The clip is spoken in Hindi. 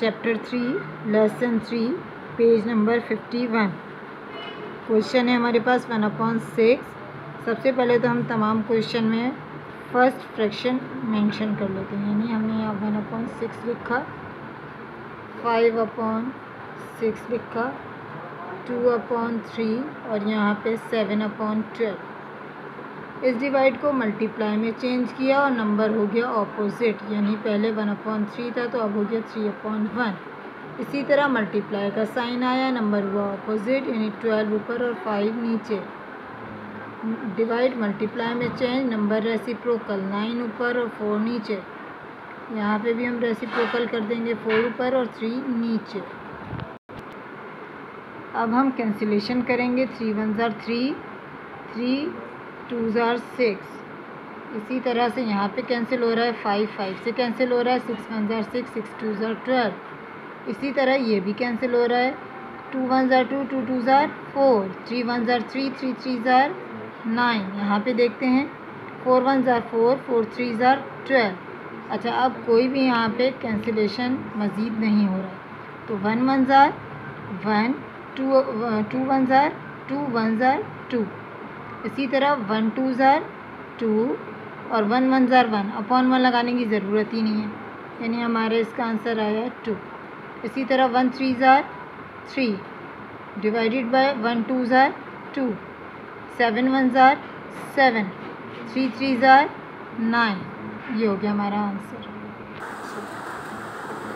Chapter 3 lesson 3 page number 51। Question है हमारे पास 1/6। सबसे पहले तो हम तमाम क्वेश्चन में फर्स्ट फ्रैक्शन मेंशन कर लेते हैं। यानी हमने यहाँ 1/6 लिखा, 5/6 लिखा, 2/3 और यहाँ पे 7/12। इस डिवाइड को मल्टीप्लाई में चेंज किया और नंबर हो गया ऑपोजिट, यानी पहले 1/3 था तो अब हो गया 3/1। इसी तरह मल्टीप्लाई का साइन आया, नंबर हुआ ऑपोजिट, यानी 12 ऊपर और 5 नीचे। डिवाइड मल्टीप्लाई में चेंज, नंबर रेसिप्रोकल, 9 ऊपर और 4 नीचे। यहाँ पे भी हम रेसिप्रोकल कर देंगे, 4 ऊपर और 3 नीचे। अब हम कैंसिलेशन करेंगे, 3 1s are 3, 3 2s are 6। इसी तरह से यहाँ पे कैंसिल हो रहा है, 5 5 से कैंसिल हो रहा है, 6 1s are 6, 6 2s are 12। इसी तरह ये भी कैंसिल हो रहा है, 2 1s are 2, 2 2s are 4, 3 1s are 3, 3 3s are 9। यहाँ पे देखते हैं 4 1s are 4, 4 3s are 12। अच्छा, अब कोई भी यहाँ पे कैंसिलेशन मज़ीद नहीं हो रहा है, तो 1 1s are 1, 2 1s are 2, 1s are 2। इसी तरह 1 2s are 2 और 1 1s are 1। अपॉन 1 लगाने की ज़रूरत ही नहीं है, यानी हमारे इसका आंसर आया 2। इसी तरह 1 3s are 3 divided by 1 2s are 2, 7 1s are 7, 3 3s are 9। ये हो गया हमारा आंसर।